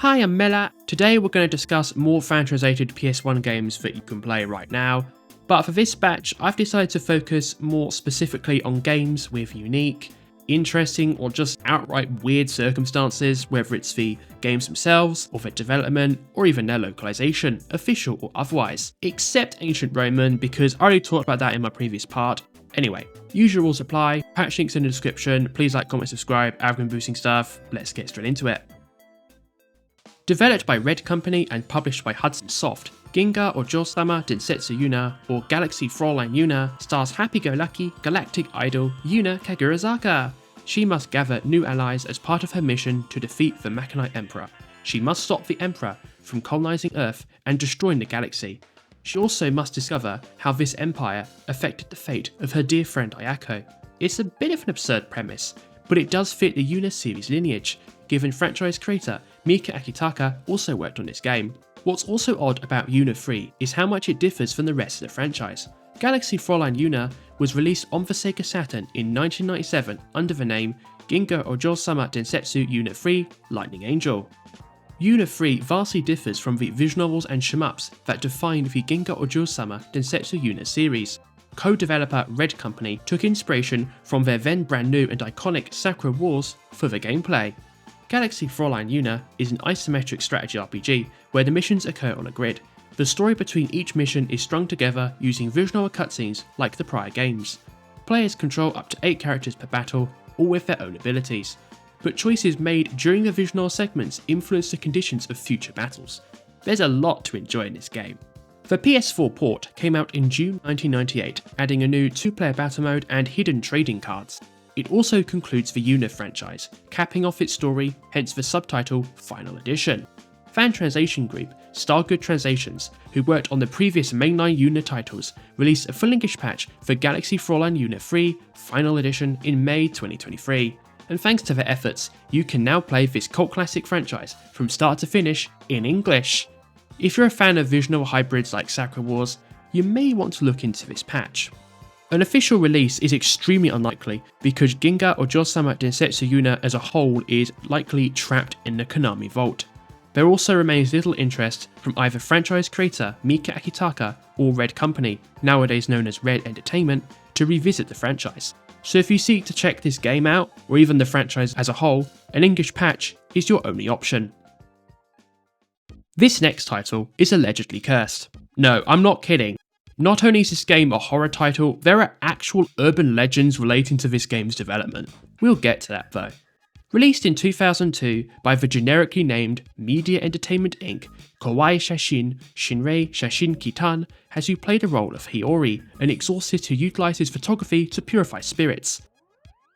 Hi, I'm Milla. Today we're going to discuss more fan-translated PS1 games that you can play right now, but for this batch I've decided to focus more specifically on games with unique, interesting or just outright weird circumstances, whether it's the games themselves, or their development, or even their localization, official or otherwise, except Ancient Roman because I already talked about that in my previous part. Anyway, usual rules apply, patch links in the description, please like, comment, subscribe, algorithm boosting stuff, let's get straight into it. Developed by Red Company and published by Hudson Soft, Ginga or Josama Densetsu Yuna, or Galaxy Fraulein Yuna, stars happy-go-lucky galactic idol Yuna Kagurazaka. She must gather new allies as part of her mission to defeat the Machinite Emperor. She must stop the Emperor from colonizing Earth and destroying the galaxy. She also must discover how this empire affected the fate of her dear friend Ayako. It's a bit of an absurd premise, but it does fit the Yuna series lineage, given franchise creator Mika Akitaka also worked on this game. What's also odd about Yuna 3 is how much it differs from the rest of the franchise. Galaxy Fraulein Yuna was released on the Sega Saturn in 1997 under the name Ginga Ojo-sama Densetsu Yuna 3 Lightning Angel. Yuna 3 vastly differs from the visual novels and shmups that defined the Ginga Ojo-sama Densetsu Yuna series. Co-developer Red Company took inspiration from their then brand new and iconic Sakura Wars for the gameplay. Galaxy Fraulein Yuna is an isometric strategy RPG where the missions occur on a grid. The story between each mission is strung together using visual cutscenes like the prior games. Players control up to 8 characters per battle, all with their own abilities, but choices made during the visual segments influence the conditions of future battles. There's a lot to enjoy in this game. The PS4 port came out in June 1998, adding a new 2-player battle mode and hidden trading cards. It also concludes the Yuna franchise, capping off its story, hence the subtitle Final Edition. Fan translation group Stargood Translations, who worked on the previous mainline Yuna titles, released a full English patch for Galaxy Fraulein Yuna 3 Final Edition in May 2023, and thanks to their efforts, you can now play this cult classic franchise from start to finish in English. If you're a fan of visual hybrids like Sakura Wars, you may want to look into this patch. An official release is extremely unlikely because Ginga Ojo-sama Densetsu Yuna as a whole is likely trapped in the Konami vault. There also remains little interest from either franchise creator Mika Akitaka or Red Company, nowadays known as Red Entertainment, to revisit the franchise. So if you seek to check this game out, or even the franchise as a whole, an English patch is your only option. This next title is allegedly cursed. No, I'm not kidding. Not only is this game a horror title, there are actual urban legends relating to this game's development. We'll get to that though. Released in 2002 by the generically named Media Entertainment Inc., Kowai Shashin, Shinrei Shashin Kitan has you play the role of Hiyori, an exorcist who utilizes photography to purify spirits.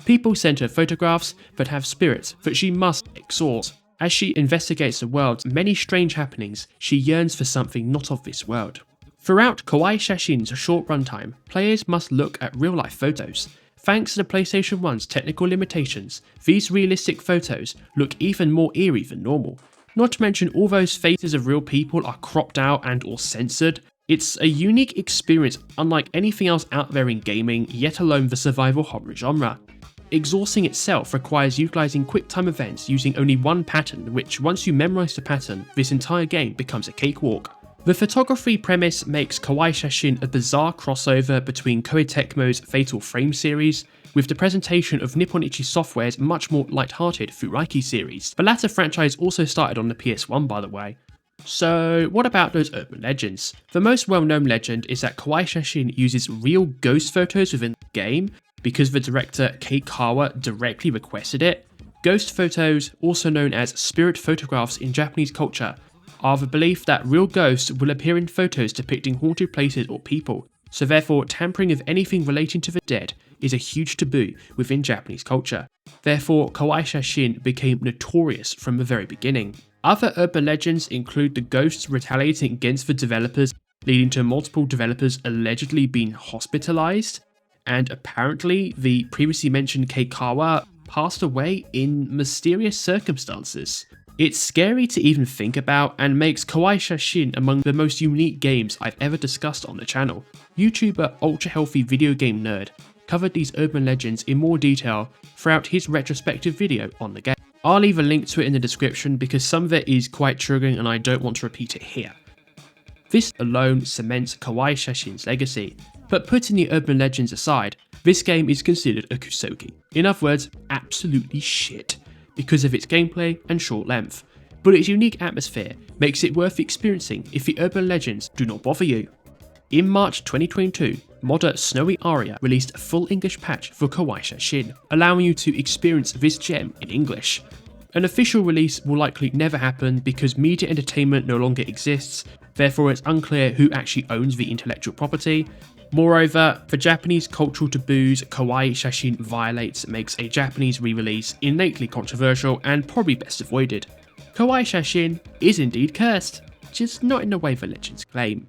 People send her photographs that have spirits that she must exorcise. As she investigates the world's many strange happenings, she yearns for something not of this world. Throughout Kowai Shashin's short runtime, players must look at real-life photos. Thanks to the PlayStation 1's technical limitations, these realistic photos look even more eerie than normal. Not to mention all those faces of real people are cropped out and or censored. It's a unique experience unlike anything else out there in gaming, yet alone the survival horror genre. Exorcising itself requires utilizing quick-time events using only one pattern, which once you memorize the pattern, this entire game becomes a cakewalk. The photography premise makes Kowai Shashin a bizarre crossover between Koei Tecmo's Fatal Frame series with the presentation of Nipponichi Software's much more light-hearted Furaiki series. The latter franchise also started on the PS1 by the way. So what about those urban legends? The most well-known legend is that Kowai Shashin uses real ghost photos within the game because the director Kowai directly requested it. Ghost photos, also known as spirit photographs in Japanese culture, are the belief that real ghosts will appear in photos depicting haunted places or people, so therefore tampering with anything relating to the dead is a huge taboo within Japanese culture. Therefore, Kowai Shashin became notorious from the very beginning. Other urban legends include the ghosts retaliating against the developers, leading to multiple developers allegedly being hospitalized, and apparently the previously mentioned Kowai passed away in mysterious circumstances. It's scary to even think about and makes Kowai Shashin among the most unique games I've ever discussed on the channel. YouTuber Ultra Healthy Video Game Nerd covered these urban legends in more detail throughout his retrospective video on the game. I'll leave a link to it in the description because some of it is quite triggering and I don't want to repeat it here. This alone cements Kowai Shashin's legacy, but putting the urban legends aside, this game is considered a kusogi. In other words, absolutely shit, because of its gameplay and short length, but its unique atmosphere makes it worth experiencing if the urban legends do not bother you. In March 2022, modder Snowy Aria released a full English patch for Kowai Shashin, allowing you to experience this gem in English. An official release will likely never happen because Media Entertainment no longer exists, therefore it's unclear who actually owns the intellectual property. Moreover, the Japanese cultural taboos Kowai Shashin violates makes a Japanese re-release innately controversial and probably best avoided. Kowai Shashin is indeed cursed, just not in the way the legends claim.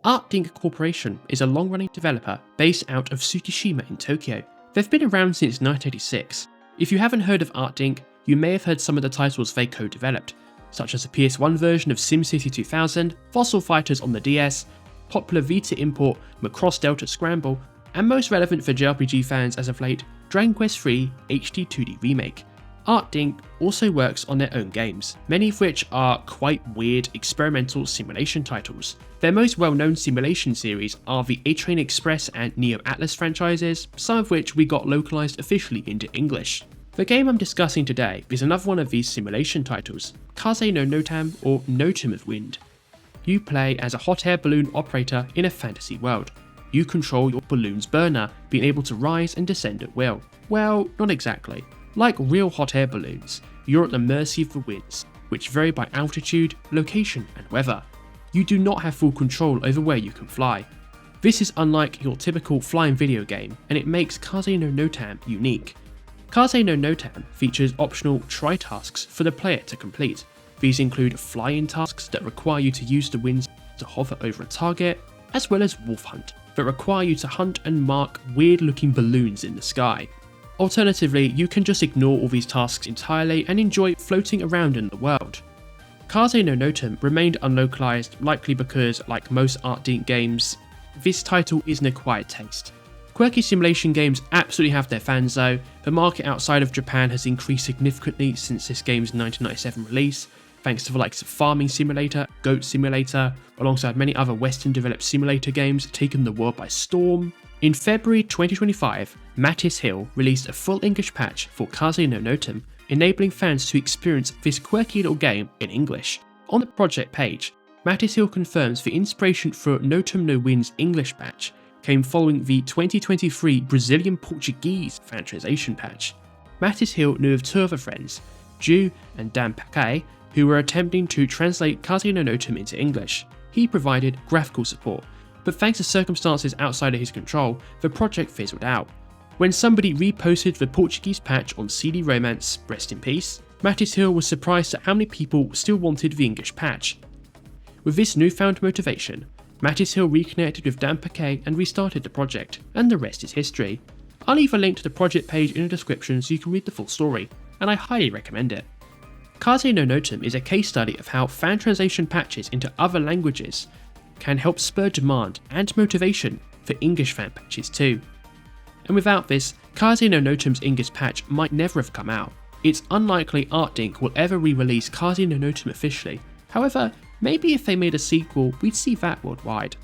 ArtDink Corporation is a long-running developer based out of Tsukishima in Tokyo. They've been around since 1986. If you haven't heard of ArtDink, you may have heard some of the titles they co-developed, such as the PS1 version of SimCity 2000, Fossil Fighters on the DS, popular Vita import Macross Delta Scramble, and most relevant for JRPG fans as of late, Dragon Quest III HD 2D Remake. ArtDink also works on their own games, many of which are quite weird experimental simulation titles. Their most well-known simulation series are the A-Train Express and Neo Atlas franchises, some of which we got localized officially into English. The game I'm discussing today is another one of these simulation titles, Kaze no Notam or Notam of Wind. You play as a hot air balloon operator in a fantasy world. You control your balloon's burner, being able to rise and descend at will. Well, not exactly. Like real hot air balloons, you're at the mercy of the winds, which vary by altitude, location, and weather. You do not have full control over where you can fly. This is unlike your typical flying video game, and it makes Kaze no Notam unique. Kaze no Notam features optional tri-tasks for the player to complete. These include fly-in tasks that require you to use the winds to hover over a target, as well as wolf hunt that require you to hunt and mark weird-looking balloons in the sky. Alternatively, you can just ignore all these tasks entirely and enjoy floating around in the world. Kaze no Notam remained unlocalized, likely because, like most ArtDink games, this title is an acquired taste. Quirky simulation games absolutely have their fans though. The market outside of Japan has increased significantly since this game's 1997 release, thanks to the likes of Farming Simulator, Goat Simulator, alongside many other Western developed simulator games taking the world by storm. In February 2025, Mattis Hill released a full English patch for Kaze no Notam, enabling fans to experience this quirky little game in English. On the project page, Mattis Hill confirms the inspiration for Notam no Wind's English patch came following the 2023 Brazilian-Portuguese translation patch. Mattis Hill knew of two other friends, Ju and Dan Pakai, who were attempting to translate Kaze no Notam into English. He provided graphical support, but thanks to circumstances outside of his control, the project fizzled out. When somebody reposted the Portuguese patch on CD Romance, rest in peace, Mattis Hill was surprised at how many people still wanted the English patch. With this newfound motivation, Mattis Hill reconnected with Dan Paquet and restarted the project, and the rest is history. I'll leave a link to the project page in the description so you can read the full story, and I highly recommend it. Kaze no Notam is a case study of how fan translation patches into other languages can help spur demand and motivation for English fan patches too. And without this, Kaze no Notam's English patch might never have come out. It's unlikely ArtDink will ever re-release Kaze no Notam officially. However, maybe if they made a sequel, we'd see that worldwide.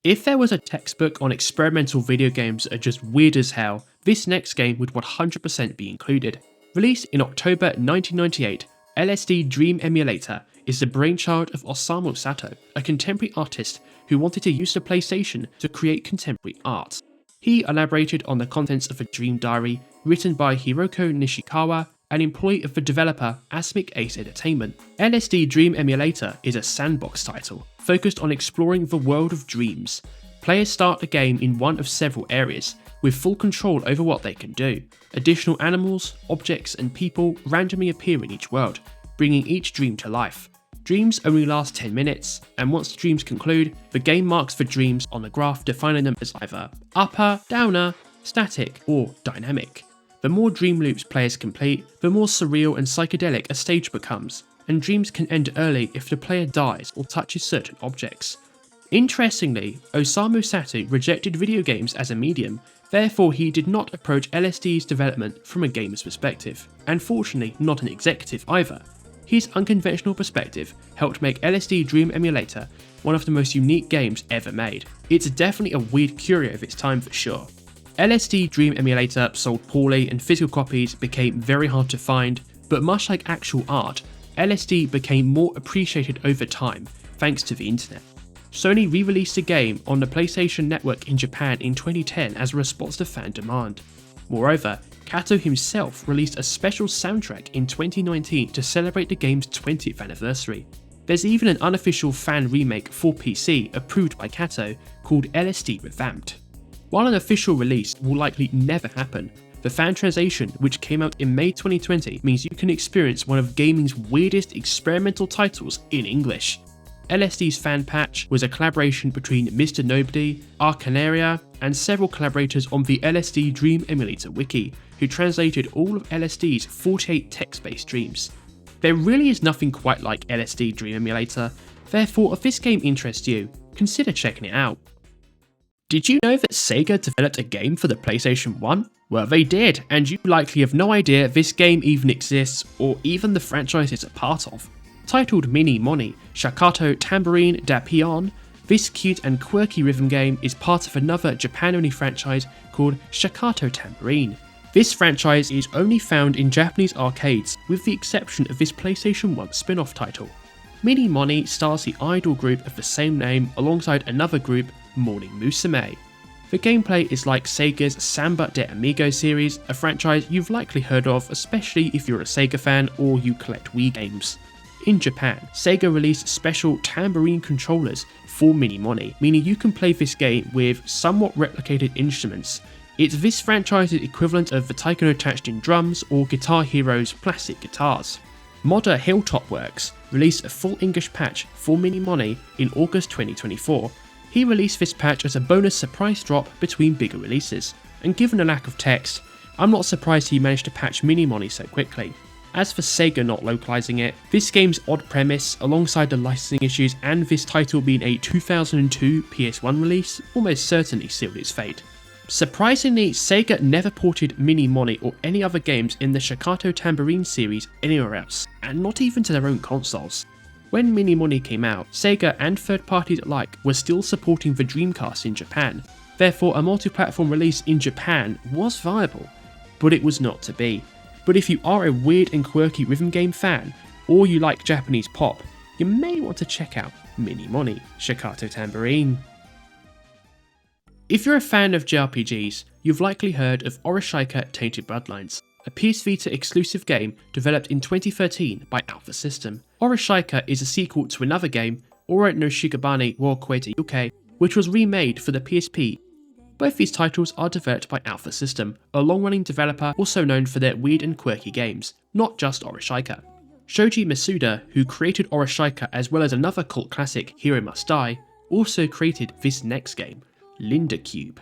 If there was a textbook on experimental video games that are just weird as hell, this next game would 100% be included. Released in October 1998, LSD Dream Emulator is the brainchild of Osamu Sato, a contemporary artist who wanted to use the PlayStation to create contemporary art. He elaborated on the contents of a dream diary written by Hiroko Nishikawa, an employee of the developer Asmic Ace Entertainment. LSD Dream Emulator is a sandbox title, focused on exploring the world of dreams. Players start the game in one of several areas, with full control over what they can do. Additional animals, objects, and people randomly appear in each world, bringing each dream to life. Dreams only last 10 minutes, and once the dreams conclude, the game marks the dreams on the graph, defining them as either upper, downer, static, or dynamic. The more dream loops players complete, the more surreal and psychedelic a stage becomes, and dreams can end early if the player dies or touches certain objects. Interestingly, Osamu Sato rejected video games as a medium, Therefore, he did not approach LSD's development from a gamer's perspective, and fortunately not an executive either. His unconventional perspective helped make LSD Dream Emulator one of the most unique games ever made. It's definitely a weird curio of its time for sure. LSD Dream Emulator sold poorly and physical copies became very hard to find, but much like actual art, LSD became more appreciated over time thanks to the internet. Sony re-released the game on the PlayStation Network in Japan in 2010 as a response to fan demand. Moreover, Kato himself released a special soundtrack in 2019 to celebrate the game's 20th anniversary. There's even an unofficial fan remake for PC approved by Kato called LSD Revamped. While an official release will likely never happen, the fan translation, which came out in May 2020, means you can experience one of gaming's weirdest experimental titles in English. LSD's fan patch was a collaboration between Mr. Nobody, Arcanaria, and several collaborators on the LSD Dream Emulator wiki, who translated all of LSD's 48 text-based dreams. There really is nothing quite like LSD Dream Emulator, therefore if this game interests you, consider checking it out. Did you know that Sega developed a game for the PlayStation 1? Well, they did, and you likely have no idea this game even exists or even the franchise it's a part of. Titled Mini-Moni, Shakatto Tambourine da Pyon, this cute and quirky rhythm game is part of another Japan-only franchise called Shakatto Tambourine. This franchise is only found in Japanese arcades with the exception of this PlayStation 1 spin-off title. Mini-Moni stars the idol group of the same name alongside another group, Morning Musume. The gameplay is like Sega's Samba de Amigo series, a franchise you've likely heard of, especially if you're a Sega fan or you collect Wii games. In Japan, Sega released special tambourine controllers for Mini-Moni, meaning you can play this game with somewhat replicated instruments. It's this franchise's equivalent of the Taiko no Tatsujin drums or Guitar Hero's plastic guitars. Modder Hilltop Works released a full English patch for Mini-Moni in August 2024. He released this patch as a bonus surprise drop between bigger releases, and given the lack of text, I'm not surprised he managed to patch Mini-Moni so quickly. As for Sega not localizing it, this game's odd premise, alongside the licensing issues and this title being a 2002 PS1 release, almost certainly sealed its fate. Surprisingly, Sega never ported Mini-Moni or any other games in the Shakatto Tambourine series anywhere else, and not even to their own consoles. When Mini-Moni came out, Sega and third parties alike were still supporting the Dreamcast in Japan, therefore a multi-platform release in Japan was viable, but it was not to be. But if you are a weird and quirky rhythm game fan, or you like Japanese pop, you may want to check out Mini-Moni, Shakatto Tambourine. If you're a fan of JRPGs, you've likely heard of Orishika Tainted Bloodlines, a PS Vita exclusive game developed in 2013 by Alpha System. Orishika is a sequel to another game, Ora no Shikabane wo Koete Yuke, which was remade for the PSP. Both these titles are developed by Alpha System, a long-running developer also known for their weird and quirky games, not just Orishika. Shoji Masuda, who created Orishika as well as another cult classic, Hero Must Die, also created this next game, Linda Cube.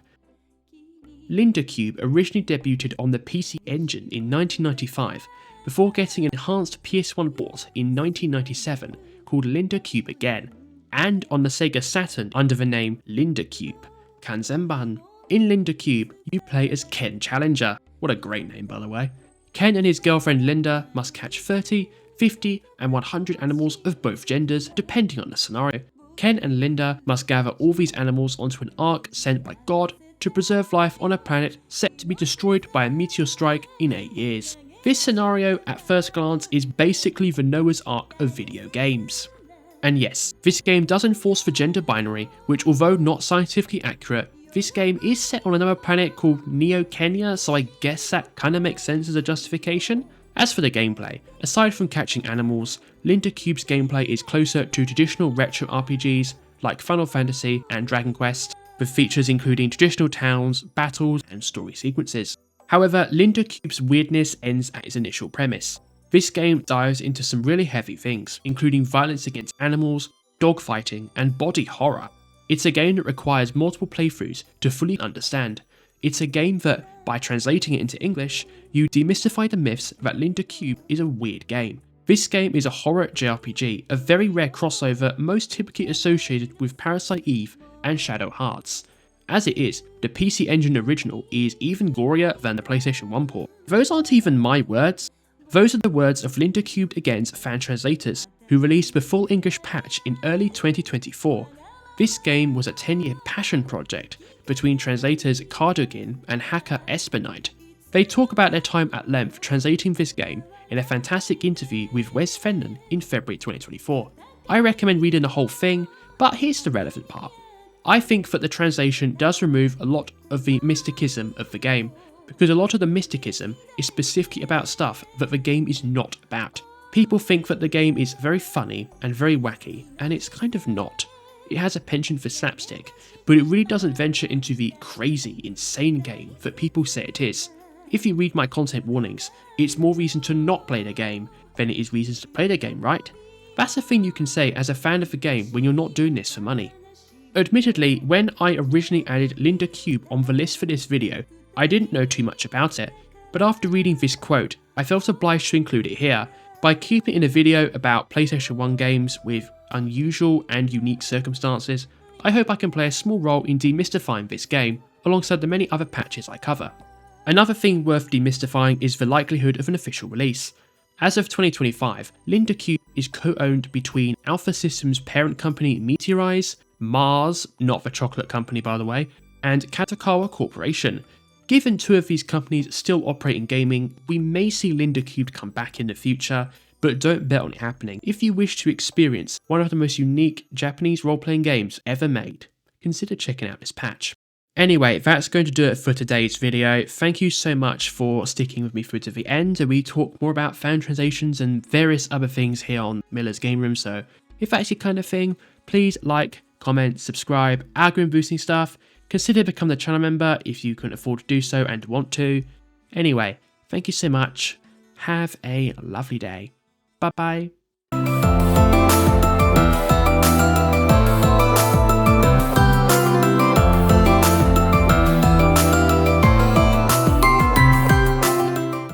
Linda Cube originally debuted on the PC Engine in 1995, before getting an enhanced PS1 port in 1997 called Linda Cube Again, and on the Sega Saturn under the name Linda Cube. Kanzenban. In Linda Cube, you play as Ken Challenger. What a great name, by the way. Ken and his girlfriend Linda must catch 30, 50, and 100 animals of both genders, depending on the scenario. Ken and Linda must gather all these animals onto an ark sent by God to preserve life on a planet set to be destroyed by a meteor strike in 8 years. This scenario, at first glance, is basically the Noah's Ark of video games. And yes, this game does enforce the gender binary, which although not scientifically accurate, this game is set on another planet called Neo Kenya, so I guess that kinda makes sense as a justification. As for the gameplay, aside from catching animals, Linda Cube's gameplay is closer to traditional retro RPGs like Final Fantasy and Dragon Quest, with features including traditional towns, battles, and story sequences. However, Linda Cube's weirdness ends at its initial premise. This game dives into some really heavy things, including violence against animals, dogfighting, and body horror. It's a game that requires multiple playthroughs to fully understand. It's a game that, by translating it into English, you demystify the myths that Linda Cube is a weird game. This game is a horror JRPG, a very rare crossover most typically associated with Parasite Eve and Shadow Hearts. As it is, the PC Engine original is even gorier than the PlayStation 1 port. Those aren't even my words. Those are the words of Linda Cubed Again's fan translators, who released the full English patch in early 2024. This game was a 10-year passion project between translators Cardogin and hacker Espernight. They talk about their time at length translating this game in a fantastic interview with Wes Fenton in February 2024. I recommend reading the whole thing, but here's the relevant part. I think that the translation does remove a lot of the mysticism of the game, because a lot of the mysticism is specifically about stuff that the game is not about. People think that the game is very funny and very wacky, and it's kind of not. It has a penchant for slapstick, but it really doesn't venture into the crazy, insane game that people say it is. If you read my content warnings, it's more reason to not play the game than it is reasons to play the game, right? That's a thing you can say as a fan of the game when you're not doing this for money. Admittedly, when I originally added Linda Cube on the list for this video, I didn't know too much about it, but after reading this quote, I felt obliged to include it here. By keeping it in a video about PlayStation 1 games with unusual and unique circumstances, I hope I can play a small role in demystifying this game, alongside the many other patches I cover. Another thing worth demystifying is the likelihood of an official release. As of 2025, Linda Cube is co-owned between Alpha Systems' parent company Meteorize, Mars, not the chocolate company by the way, and Kadokawa Corporation. Given two of these companies still operate in gaming, we may see Linda Cubed come back in the future, but don't bet on it happening. If you wish to experience one of the most unique Japanese role-playing games ever made, consider checking out this patch. Anyway, that's going to do it for today's video. Thank you so much for sticking with me through to the end, and we talk more about fan translations and various other things here on Milla's Game Room, so if that's your kind of thing, please like, comment, subscribe, algorithm boosting stuff. Consider becoming a channel member if you can afford to do so and want to. Anyway, thank you so much. Have a lovely day. Bye bye.